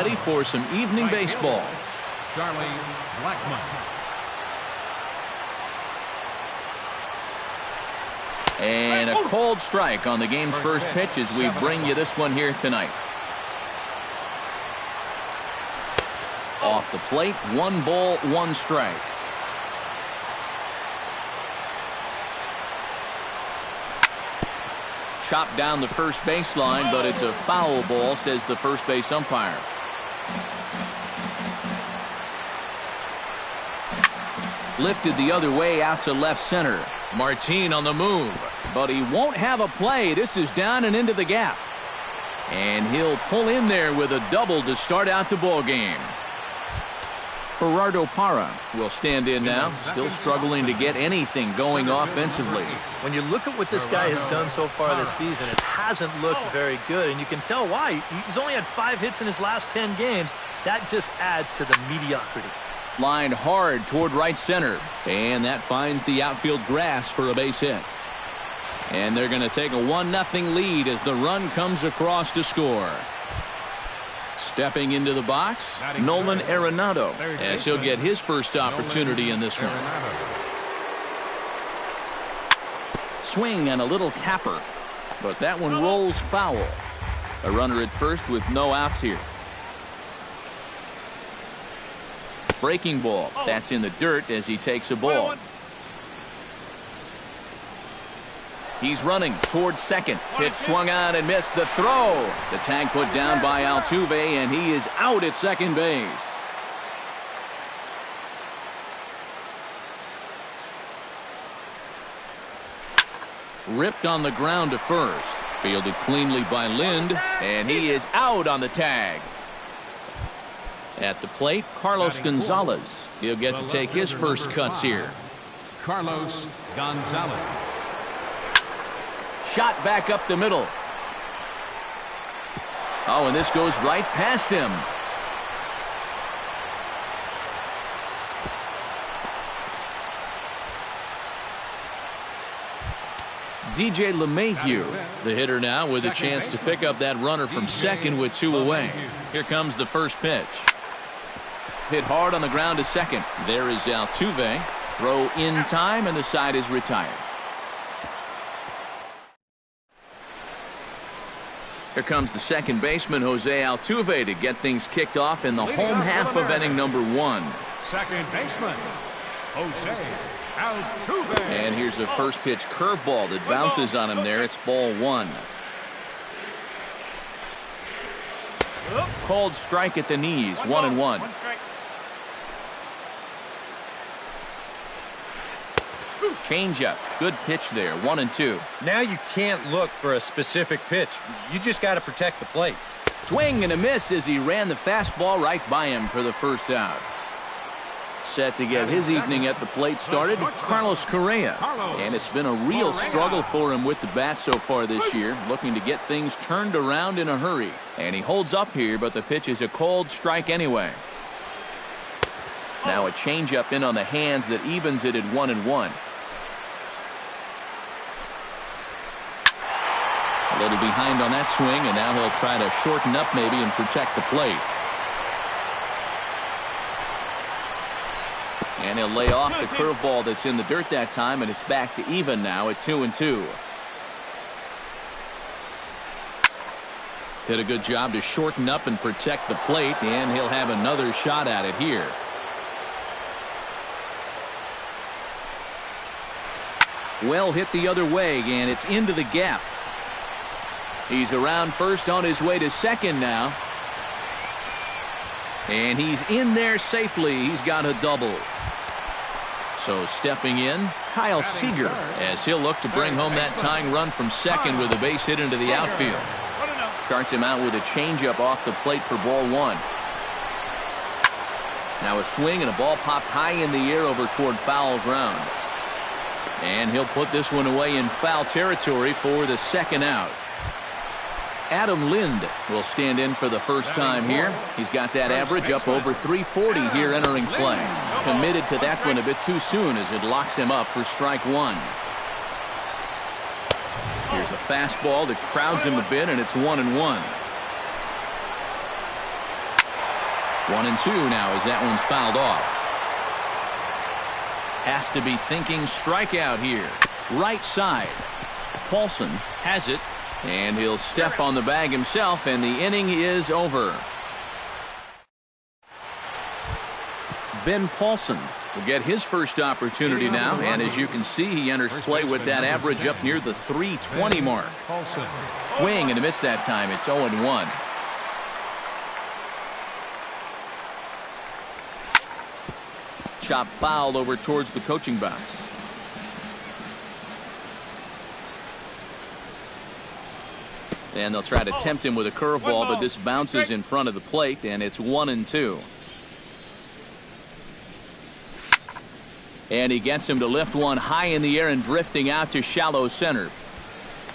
ready for some evening baseball. Charlie Blackmon. And a cold strike on the game's first pitch as we bring you this one here tonight. Off the plate, 1 ball, 1 strike. Chopped down the first baseline, but it's a foul ball, says the first base umpire. Lifted the other way out to left center. Martin on the move, but he won't have a play. This is down and into the gap. And he'll pull in there with a double to start out the ball game. Gerardo Parra will stand in now, still struggling to get anything going offensively. When you look at what this guy has done so far this season, it hasn't looked very good, and you can tell why. He's only had 5 hits in his last 10 games. That just adds to the mediocrity. Lined hard toward right center, and that finds the outfield grass for a base hit. And they're going to take a 1-0 lead as the run comes across to score. Stepping into the box, Nolan Arenado, as he'll get his first opportunity in this one. Swing and a little tapper, but that one rolls foul. A runner at first with no outs here. Breaking ball, that's in the dirt as he takes a ball. He's running towards second. Pitch swung on and missed. The throw. The tag put down by Altuve, and he is out at second base. Ripped on the ground to first. Fielded cleanly by Lind, and he is out on the tag. At the plate, Carlos Gonzalez. He'll get to take his first cuts here. Carlos Gonzalez. Shot back up the middle. Oh, and this goes right past him. DJ LeMahieu, the hitter now, with a chance to pick up that runner from second with 2 away. Here comes the first pitch. Hit hard on the ground to second. There is Altuve. Throw in time, and the side is retired. Here comes the second baseman, Jose Altuve, to get things kicked off in the home half of inning number 1. Second baseman, Jose Altuve. And here's a first pitch curveball that bounces on him there. It's ball 1. Called strike at the knees, 1-1. Changeup, good pitch there, 1-2. Now you can't look for a specific pitch. You just got to protect the plate. Swing and a miss as he ran the fastball right by him for the first out. Set to get his evening at the plate started, Carlos Correa. And it's been a real struggle for him with the bat so far this year, looking to get things turned around in a hurry. And he holds up here, but the pitch is a called strike anyway. Now a changeup in on the hands that evens it at 1-1. A little behind on that swing, and now he'll try to shorten up maybe and protect the plate. And he'll lay off the curveball that's in the dirt that time, and it's back to even now at 2-2. Did a good job to shorten up and protect the plate, and he'll have another shot at it here. Well hit the other way, and it's into the gap. He's around first on his way to second now. And he's in there safely. He's got a double. So stepping in, Kyle Seager, as he'll look to bring home that tying run from second with a base hit into the outfield. Starts him out with a changeup off the plate for ball 1. Now a swing and a ball popped high in the air over toward foul ground. And he'll put this one away in foul territory for the second out. Adam Lind will stand in for the first time here. He's got that average up over 340 here entering play. Committed to that one a bit too soon as it locks him up for strike 1. Here's a fastball that crowds him a bit, and it's 1-1. 1-2 now as that one's fouled off. Has to be thinking strikeout here. Right side. Paulson has it, and he'll step on the bag himself, and the inning is over. Ben Paulson will get his first opportunity now, and as you can see, he enters play with that average up near the 320 mark. Swing and a miss that time. It's 0-1. Chop foul over towards the coaching box. And they'll try to tempt him with a curveball, but this bounces in front of the plate, and it's 1-2. And he gets him to lift one high in the air and drifting out to shallow center.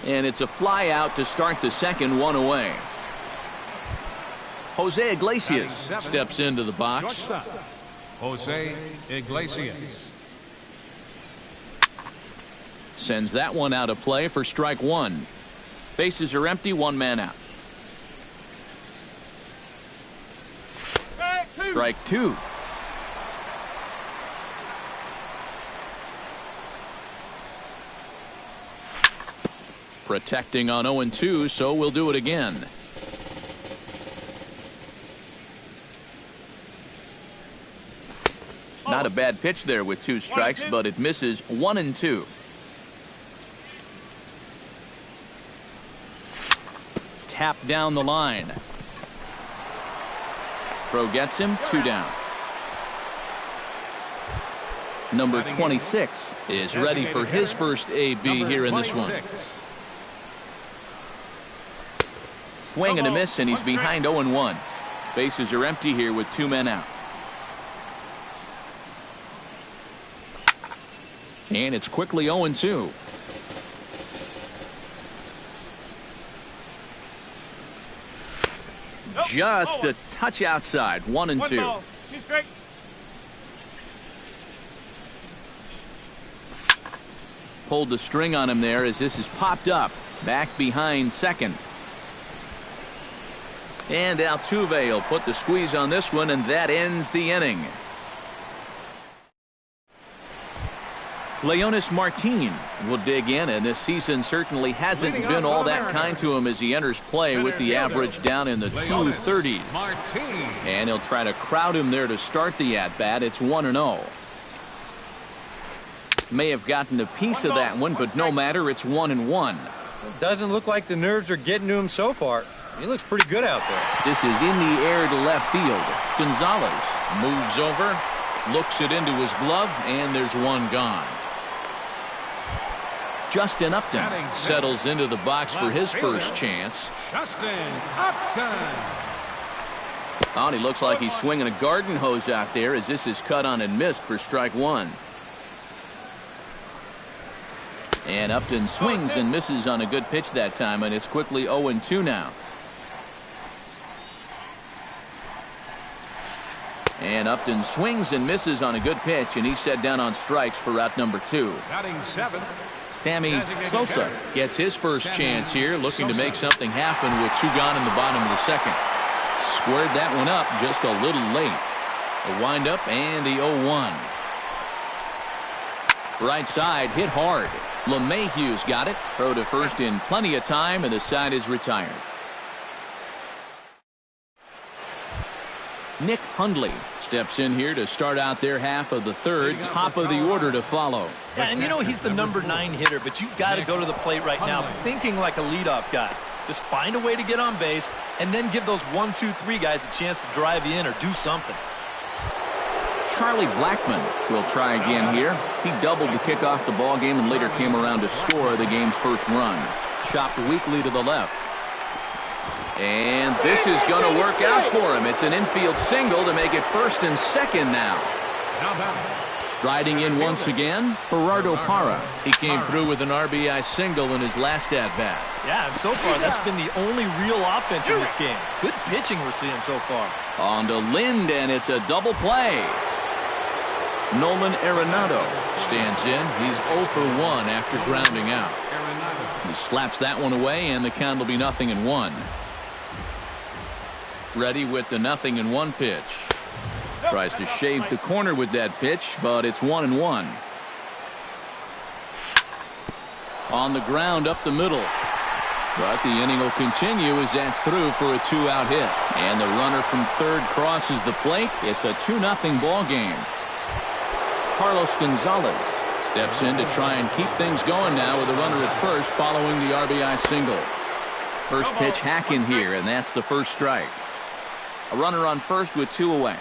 And it's a fly out to start the second, one away. Jose Iglesias steps into the box. Shortstop, Jose Iglesias. Sends that one out of play for strike one. Bases are empty, one man out. Strike two. Protecting on 0-2, so we'll do it again. Not a bad pitch there with two strikes, but it misses. 1-2. Tap down the line. Throw gets him, two down. Number 26 is ready for his first AB here in this one. Swing and a miss, and he's behind 0-1. Bases are empty here with two men out. And it's quickly 0-2. Just a touch outside. 1-2. Pulled the string on him there as this is popped up. Back behind second. And Altuve will put the squeeze on this one, and that ends the inning. Leonys Martin will dig in, and this season certainly hasn't been all that kind to him as he enters play with the average down in the 230s. And he'll try to crowd him there to start the at-bat. It's 1-0. May have gotten a piece of that one, but no matter, it's 1-1. It doesn't look like the nerves are getting to him so far. He looks pretty good out there. This is in the air to left field. Gonzalez moves over, looks it into his glove, and there's one gone. Justin Upton settles into the box for his first chance. Justin Upton. Oh, and he looks like he's swinging a garden hose out there as this is cut on and missed for strike one. And Upton swings and misses on a good pitch that time, and it's quickly 0-2 now. And Upton swings and misses on a good pitch, and he's set down on strikes for out number 2. Batting seventh, Sammy Sosa gets his first chance here, looking to make something happen with two gone in the bottom of the second. Squared that one up just a little late. A windup and the 0-1. Right side hit hard. LeMahieu's got it. Throw to first in plenty of time, and the side is retired. Nick Hundley steps in here to start out their half of the third. Top of the order to follow. Yeah, and you know he's the number 9 hitter, but you've got to go to the plate right now thinking like a leadoff guy. Just find a way to get on base and then give those 1, 2, 3 guys a chance to drive you in or do something. Charlie Blackmon will try again here. He doubled to kick off the ball game and later came around to score the game's first run. Chopped weakly to the left. And this is going to work out for him. It's an infield single to make it first and second now. Striding in once again, Gerardo Parra. He came through with an RBI single in his last at-bat. Yeah, and so far that's been the only real offense in this game. Good pitching we're seeing so far. On to Lind, and it's a double play. Nolan Arenado stands in. He's 0 for 1 after grounding out. He slaps that one away, and the count will be 0-1. ready with the 0-1 pitch. Tries to shave the corner with that pitch, but it's 1-1. On the ground up the middle. But the inning will continue as that's through for a 2-out hit. And the runner from third crosses the plate. It's a 2-0 ball game. Carlos Gonzalez steps in to try and keep things going now with a runner at first following the RBI single. First pitch hack in here, and that's the first strike. A runner on first with 2 away.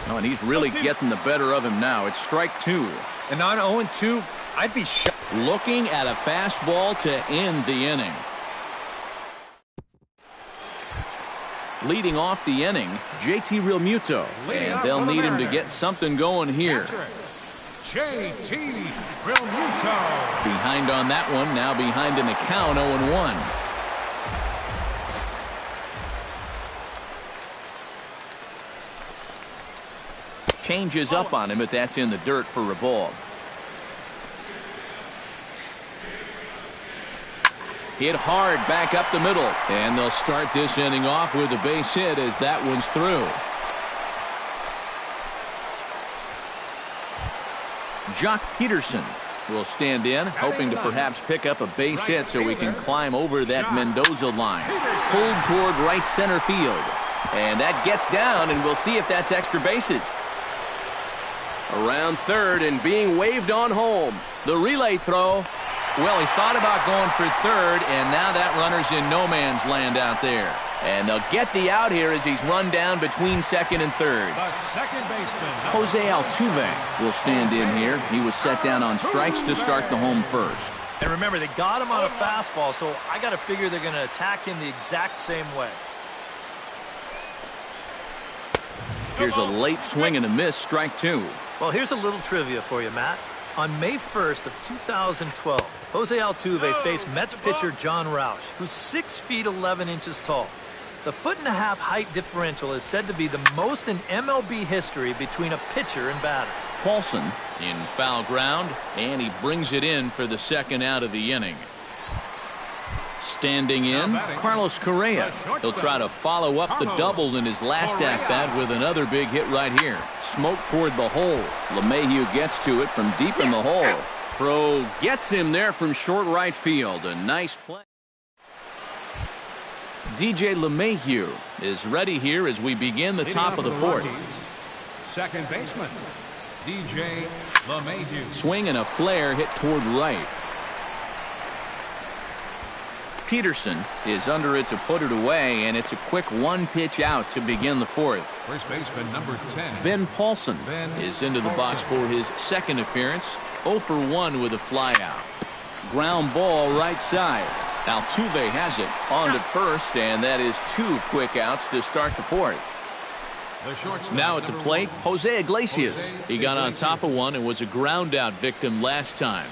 Oh, and he's really getting the better of him now. It's strike 2. And on 0-2, I'd be shocked. Looking at a fastball to end the inning. Leading off the inning, JT Realmuto. And they'll need him to get something going here. JT Realmuto. Behind on that one, now behind in the count, 0-1. Changes up on him, but that's in the dirt for a ball. Hit hard back up the middle. And they'll start this inning off with a base hit as that one's through. Jock Peterson will stand in, hoping to perhaps pick up a base hit so we can climb over that Mendoza line. Pulled toward right center field. And that gets down, and we'll see if that's extra bases. Around third and being waved on home. The relay throw. Well, he thought about going for third, and now that runner's in no man's land out there. And they'll get the out here as he's run down between second and third. The second baseman, Jose Altuve will stand in here. He was set down on strikes to start the home first. And remember, they got him on a fastball, so I got to figure they're going to attack him the exact same way. Here's a late swing and a miss, strike 2. Well, here's a little trivia for you, Matt. On May 1st of 2012, Jose Altuve faced Mets pitcher John Roush, who's 6 feet 11 inches tall. The 1.5-foot height differential is said to be the most in MLB history between a pitcher and batter. Paulson in foul ground, and he brings it in for the second out of the inning. Standing in, Carlos Correa. He'll try to follow up the double in his last at-bat with another big hit right here. Smoke toward the hole. LeMahieu gets to it from deep in the hole. Throw gets him there from short right field. A nice play. DJ LeMahieu is ready here as we begin the top of the fourth. Second baseman, DJ LeMahieu. Swing and a flare hit toward right. Peterson is under it to put it away, and it's a quick 1-pitch out to begin the fourth. First baseman, number 10. Ben Paulson is into the box for his second appearance. 0 for 1 with a flyout. Ground ball right side. Altuve has it on to first, and that is 2 quick outs to start the fourth. Now at the plate, Jose Iglesias. He got on top of one and was a ground out victim last time.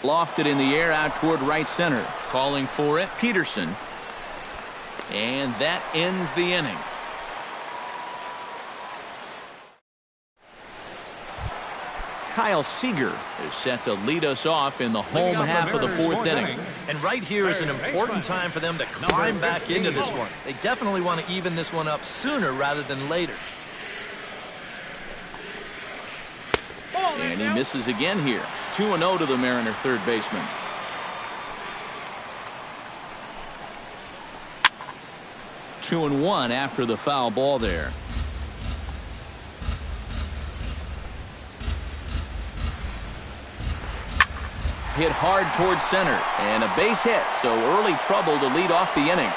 Lofted in the air out toward right center. Calling for it, Peterson. And that ends the inning. Kyle Seager is set to lead us off in the home half of the fourth inning. And right here is an important time for them to climb back into this one. They definitely want to even this one up sooner rather than later. And he misses again here. 2-0 to the Mariner third baseman. Two and 1 after the foul ball there. Hit hard towards center, and a base hit, so early trouble to lead off the inning.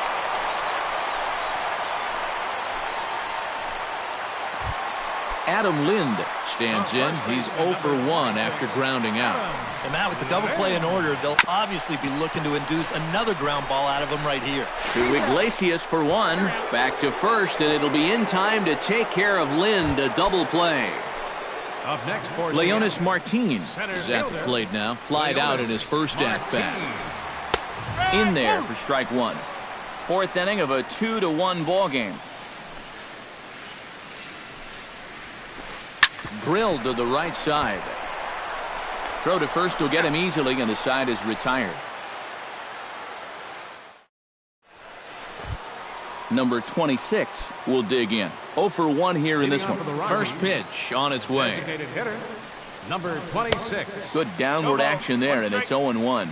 Adam Lind stands in. He's 0 for 1 after grounding out. And Matt, with the double play in order, they'll obviously be looking to induce another ground ball out of him right here. To Iglesias for 1. Back to first, and it'll be in time to take care of Lind, a double play. Up next for Leonis Martin is at the plate now. Flied out in his first at-bat. In there for strike 1. Fourth inning of a 2-1 ball game. Drilled to the right side. Throw to first will get him easily, and the side is retired. number 26, will dig in. 0 for 1 here in this one. First pitch on its way. Designated hitter, number 26. Good downward action there, and it's 0-1.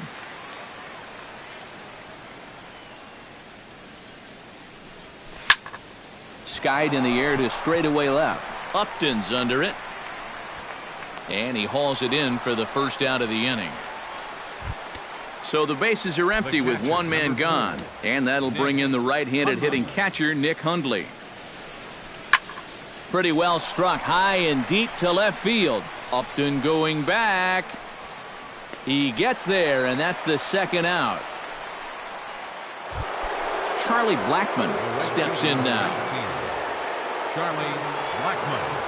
Skied in the air to straightaway left. Upton's under it. And he hauls it in for the first out of the inning. So the bases are empty with one man gone. And that'll bring in the right-handed hitting catcher, Nick Hundley. Pretty well struck high and deep to left field. Upton going back. He gets there, and that's the second out. Charlie Blackmon steps in now. Charlie Blackmon.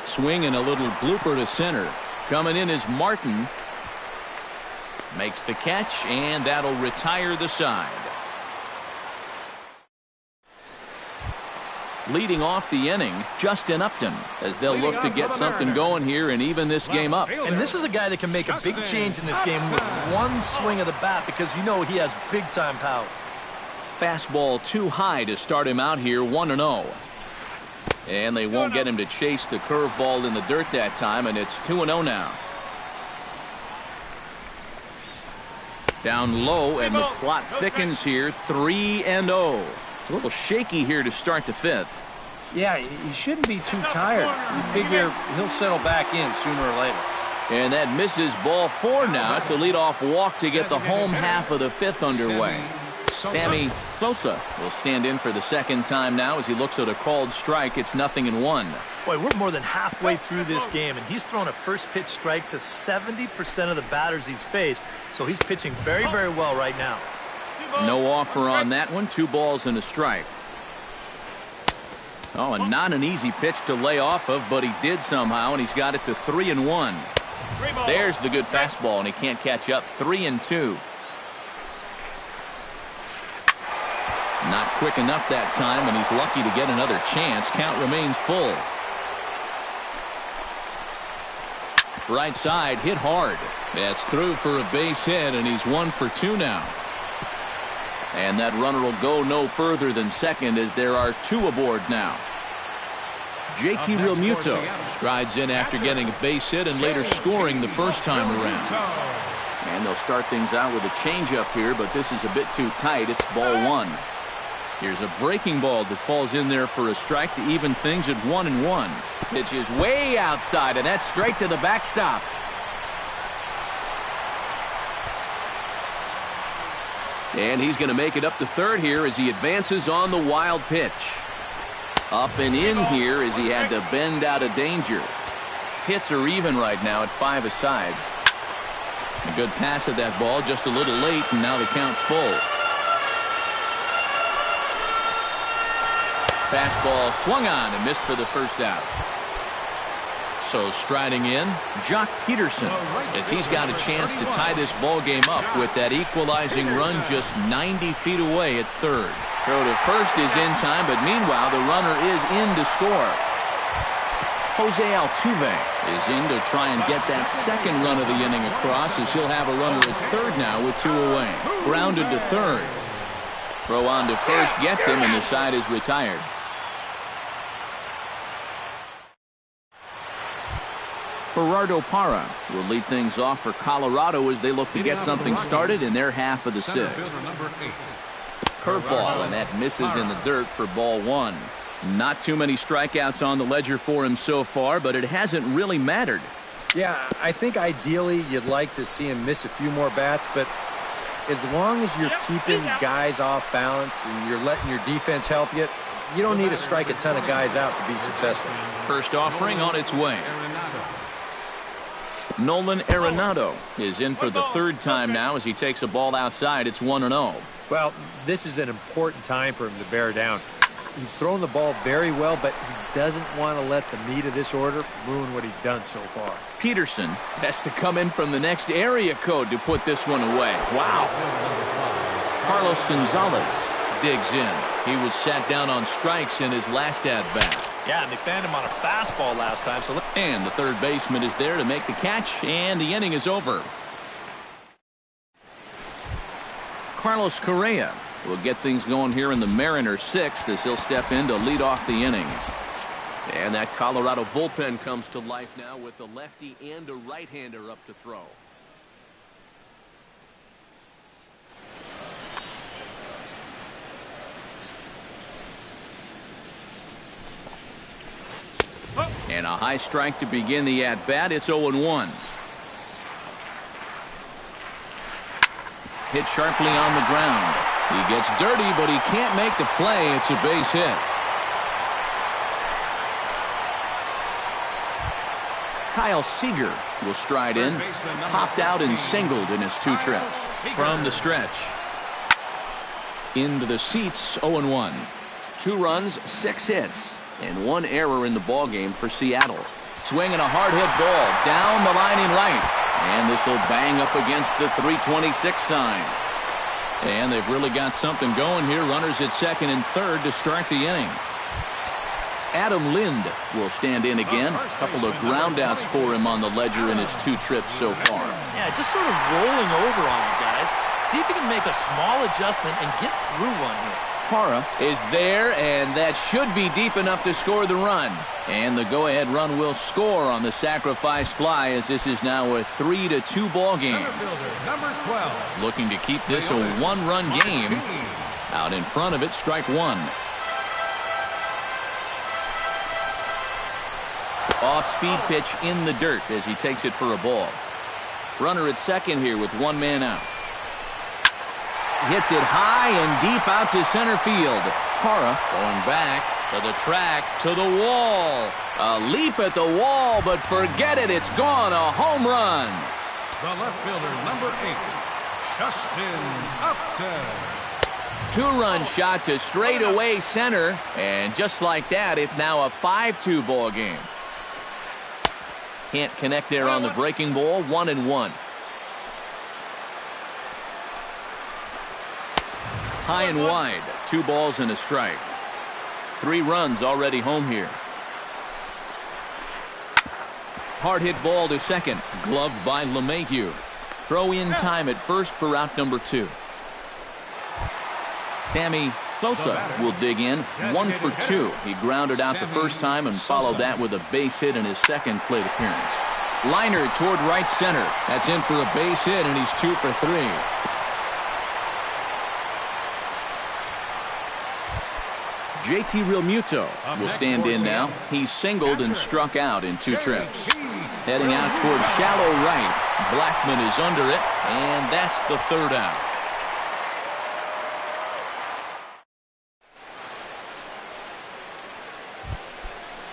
Swing and a little blooper to center. Coming in is Martin. Makes the catch, and that'll retire the side. Leading off the inning, Justin Upton, as they'll look to get something going here and even this game up. And this is a guy that can make a big change in this game with one swing of the bat, because you know he has big-time power. Fastball too high to start him out here, 1-0. And they won't get him to chase the curveball in the dirt that time, and it's 2-0 now. Down low, and the plot thickens here, 3-0. A little shaky here to start the fifth. Yeah, he shouldn't be too tired. You figure he'll settle back in sooner or later. And that misses, ball 4 now. It's a leadoff walk to get the home half of the fifth underway. Sammy Sosa will stand in for the second time now as he looks at a called strike. It's 0-1. Boy, we're more than halfway through this game, and he's thrown a first pitch strike to 70% of the batters he's faced, so he's pitching very, very well right now. No offer on that one. 2 balls and a strike. Oh, and not an easy pitch to lay off of, but he did somehow, and he's got it to 3-1. There's the good fastball, and he can't catch up. 3-2. Not quick enough that time, and he's lucky to get another chance. Count remains full. Right side, hit hard. That's through for a base hit, and he's 1 for 2 now. And that runner will go no further than second as there are 2 aboard now. JT Realmuto strides in after getting a base hit and later scoring the first time around. And they'll start things out with a changeup here, but this is a bit too tight. It's ball 1. Here's a breaking ball that falls in there for a strike to even things at 1-1. Pitch is way outside, and that's straight to the backstop. And he's going to make it up to third here as he advances on the wild pitch. Up and in here as he had to bend out of danger. Hits are even right now at 5 aside. A good pass of that ball, just a little late, and now the count's full. Fastball swung on and missed for the first out. So striding in, Jock Peterson, as he's got a chance to tie this ball game up with that equalizing run just 90 feet away at third. Throw to first is in time, but meanwhile the runner is in to score. Jose Altuve is in to try and get that second run of the inning across, as he'll have a runner at third now with 2 away. Grounded to third. Throw on to first gets him, and the side is retired. Gerardo Parra will lead things off for Colorado as they look to get something started in their half of the 6th. Curveball, and that misses in the dirt for ball 1. Not too many strikeouts on the ledger for him so far, but it hasn't really mattered. Yeah, I think ideally you'd like to see him miss a few more bats, but as long as you're keeping guys off balance and you're letting your defense help you, you don't need to strike a ton of guys out to be successful. First offering on its way. Nolan Arenado is in for the third time now as he takes a ball outside. It's 1-0. Well, this is an important time for him to bear down. He's thrown the ball very well, but he doesn't want to let the meat of this order ruin what he's done so far. Peterson has to come in from the next area code to put this one away. Wow. Carlos Gonzalez digs in. He was sat down on strikes in his last at-bat. Yeah, and they fanned him on a fastball last time. And the third baseman is there to make the catch, and the inning is over. Carlos Correa will get things going here in the Mariners' sixth as he'll step in to lead off the inning. And that Colorado bullpen comes to life now with a lefty and a right-hander up to throw. And a high strike to begin the at-bat. It's 0-1. Hit sharply on the ground. He gets dirty, but he can't make the play. It's a base hit. Kyle Seager will stride in. Popped out and singled in his 2 trips. From the stretch. Into the seats, 0-1. 2 runs, 6 hits, and 1 error in the ballgame for Seattle. Swinging a hard hit ball down the line in right. And this will bang up against the 326 sign. And they've really got something going here. Runners at second and third to start the inning. Adam Lind will stand in again. A couple of groundouts for him on the ledger in his 2 trips so far. Yeah, just sort of rolling over on him, guys. See if he can make a small adjustment and get through one here. Parra is there, and that should be deep enough to score the run. And the go-ahead run will score on the sacrifice fly, as this is now a 3-2 ball game. Number 12. Looking to keep this a 1-run game. Out in front of it, strike 1. Off-speed pitch in the dirt as he takes it for a ball. Runner at second here with 1 man out. Hits it high and deep out to center field. Parra going back to the track, to the wall. A leap at the wall, but forget it. It's gone. A home run. The left fielder, number 8, Justin Upton. 2-run shot to straightaway center. And just like that, it's now a 5-2 ball game. Can't connect there on the breaking ball. 1-1. High and wide. 2 balls and a strike. 3 runs already home here. Hard hit ball to second. Gloved by LeMahieu. Throw in time at first for out number 2. Sammy Sosa will dig in. 1 for 2. He grounded out the first time and followed that with a base hit in his second plate appearance. Liner toward right center. That's in for a base hit, and he's 2 for 3. JT Realmuto will stand in now. He's singled and struck out in 2 trips. Heading out toward shallow right. Blackmon is under it, and that's the 3rd out.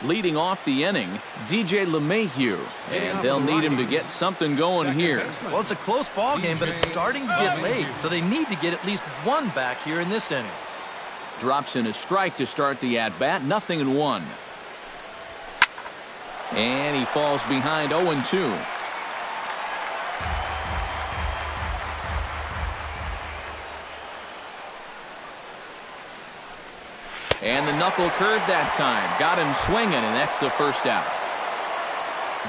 Leading off the inning, DJ LeMahieu, and they'll need him to get something going here. Well, it's a close ball game, but it's starting to get late, so they need to get at least 1 back here in this inning. Drops in a strike to start the at-bat. 0-1. And he falls behind 0-2. And the knuckle curve that time. Got him swinging, and that's the 1st out.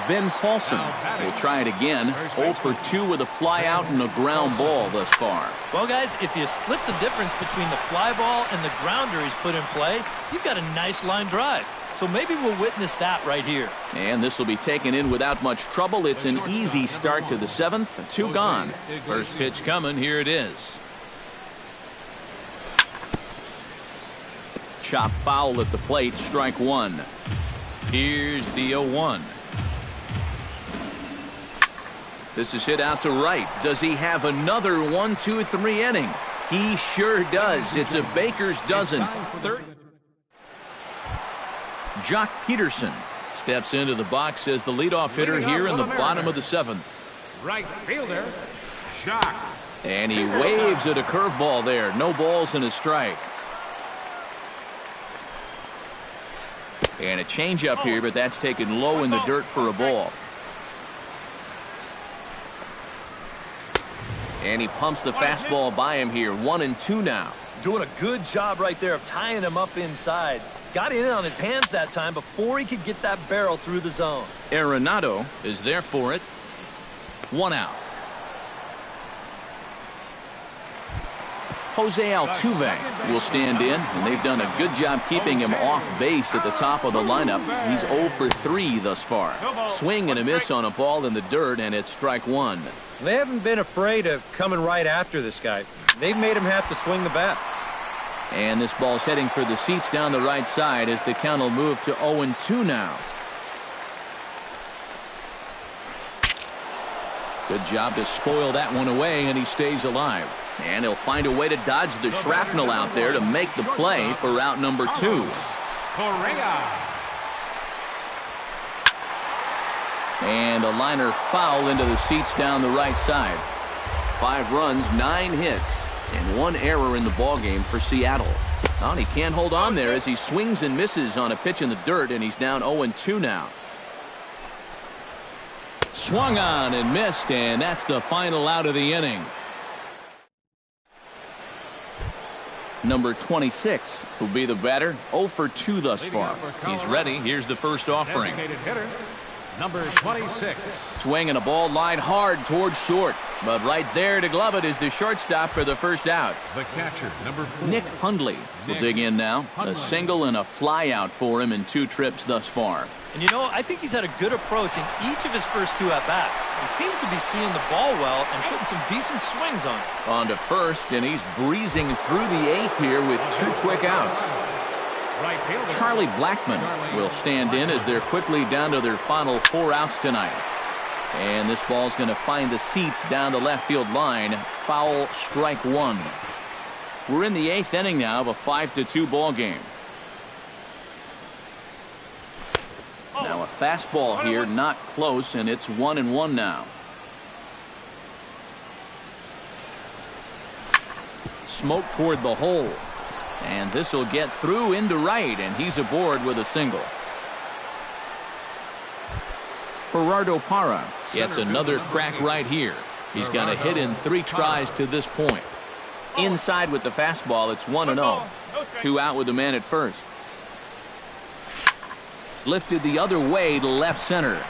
Ben Paulson will try it again. 0 for 2 with a fly out and a ground ball thus far. Well, guys, if you split the difference between the fly ball and the grounder he's put in play, you've got a nice line drive. So maybe we'll witness that right here. And this will be taken in without much trouble. It's an easy start to the 7th. 2 gone. First pitch coming. Here it is. Chop foul at the plate. Strike 1. Here's the 0-1. This is hit out to right. Does he have another 1-2-3 inning? He sure does. It's a baker's dozen. Third. Jock Peterson steps into the box as the leadoff hitter here in the bottom of the 7th. Right fielder, Jock. And he waves at a curveball there. No balls and a strike. And a changeup here, but that's taken low in the dirt for a ball. And he pumps the fastball by him here. 1-2 now. Doing a good job right there of tying him up inside. Got in on his hands that time before he could get that barrel through the zone. Arenado is there for it. 1 out. Jose Altuve will stand in, and they've done a good job keeping him off base at the top of the lineup. He's 0 for 3 thus far. Swing and a miss on a ball in the dirt, and it's strike one. They haven't been afraid of coming right after this guy. They've made him have to swing the bat. And this ball's heading for the seats down the right side as the count will move to 0-2 now. Good job to spoil that one away, and he stays alive. And he'll find a way to dodge the shrapnel out there to make the play for out number 2. Correa. And a liner foul into the seats down the right side. 5 runs, 9 hits, and 1 error in the ballgame for Seattle. Oh, and he can't hold on there as he swings and misses on a pitch in the dirt, and he's down 0-2 now. Swung on and missed, and that's the final out of the inning. Number 26 will be the batter. 0 for 2 thus far. He's ready. Here's the first offering. Hitter, number 26. Swing and a ball lined hard towards short. But right there to glove it is the shortstop for the first out. The catcher, number 4. Nick Hundley will dig in now. A single and a fly out for him in 2 trips thus far. And, you know, I think he's had a good approach in each of his first 2 at-bats. He seems to be seeing the ball well and putting some decent swings on it. On to first, and he's breezing through the 8th here with 2 quick outs. Charlie Blackmon will stand in as they're quickly down to their final 4 outs tonight. And this ball's going to find the seats down the left field line. Foul, strike 1. We're in the 8th inning now of a 5-2 ball game. Now a fastball here, not close, and it's 1-1 now. Smoke toward the hole. And this will get through into right, and he's aboard with a single. Gerardo Parra gets another crack right here. He's got a hit in 3 tries to this point. Inside with the fastball, it's 1-0. 2 out with the man at first. Lifted the other way to left center.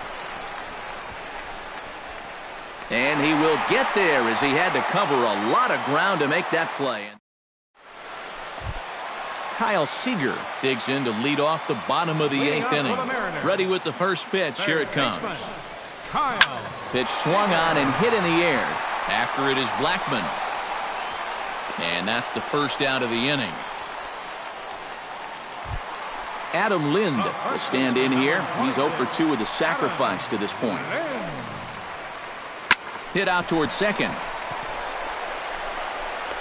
And he will get there as he had to cover a lot of ground to make that play. Kyle Seager digs in to lead off the bottom of the 8th inning. Ready with the first pitch. Here it comes. Pitch swung on and hit in the air. After it is Blackmon. And that's the first out of the inning. Adam Lind will stand in here. He's 0 for 2 with a sacrifice to this point. Hit out towards second.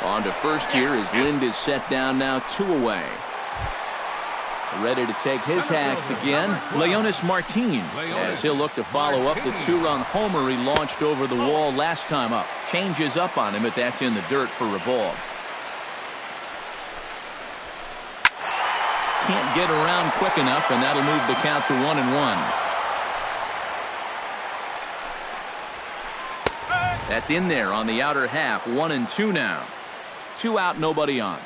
On to first here as Lind is set down now 2 away. Ready to take his hacks again, Leonys Martin, as he'll look to follow up the 2-run homer he launched over the wall last time up. Changes up on him, but that's in the dirt for a ball. Can't get around quick enough, and that'll move the count to 1-1. That's in there on the outer half. 1-2 now. 2 out, nobody on.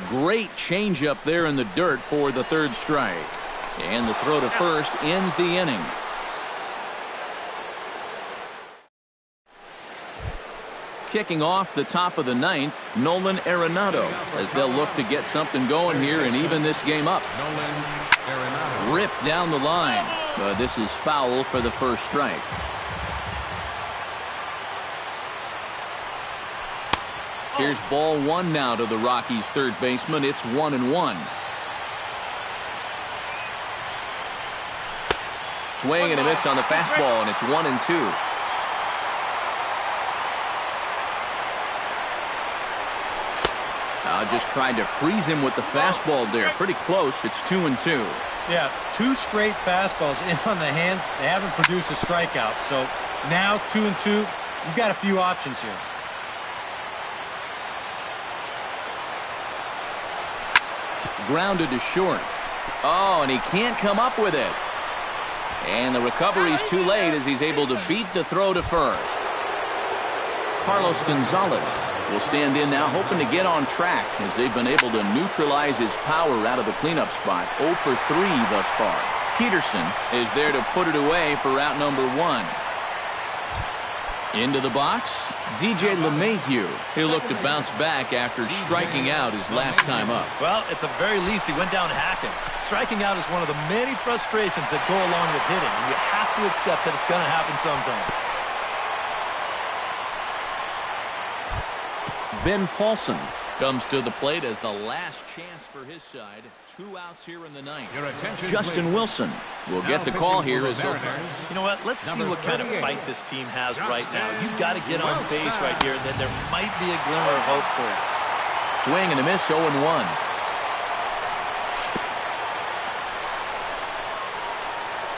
Great changeup there in the dirt for the 3rd strike. And the throw to first ends the inning. Kicking off the top of the 9th, Nolan Arenado, as they'll look to get something going here and even this game up. Ripped down the line, but this is foul for the 1st strike. Here's ball 1 now to the Rockies' 3rd baseman. It's 1-1. Swing and a miss on the fastball, and it's 1-2. Just tried to freeze him with the fastball there. Pretty close. It's 2-2. Yeah, 2 straight fastballs in on the hands. They haven't produced a strikeout. So now 2-2. You've got a few options here. Grounded to short. Oh, and he can't come up with it. And the recovery's too late as he's able to beat the throw to first. Carlos Gonzalez will stand in now, hoping to get on track as they've been able to neutralize his power out of the cleanup spot. 0 for 3 thus far. Peterson is there to put it away for out number 1. Into the box, DJ LeMahieu. He'll look to bounce back after striking out his last time up. Well, at the very least, he went down hacking. Striking out is one of the many frustrations that go along with hitting, and you have to accept that it's going to happen sometimes. Ben Paulson comes to the plate as the last chance for his side. 2 outs here in the ninth. Justin Wilson will get the call here as you know what? Let's see what kind of fight this team has right now. You've got to get on base right here, and then there might be a glimmer of hope for you. Swing and a miss, 0-1.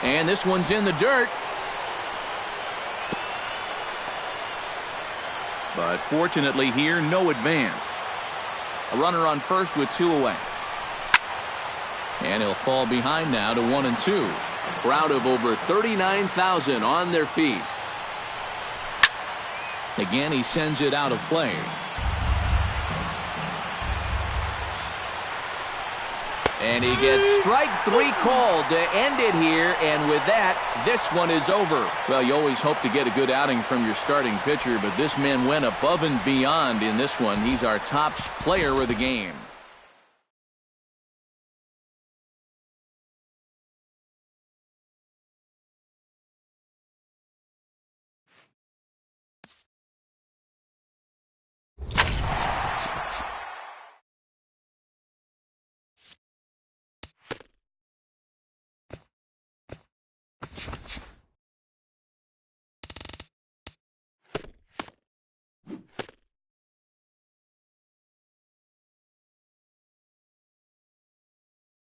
And this one's in the dirt. But fortunately here, no advance. A runner on first with 2 away. And he'll fall behind now to 1-2. A crowd of over 39,000 on their feet. Again, he sends it out of play. And he gets strike 3 called to end it here. And with that, this one is over. Well, you always hope to get a good outing from your starting pitcher, but this man went above and beyond in this one. He's our top player of the game.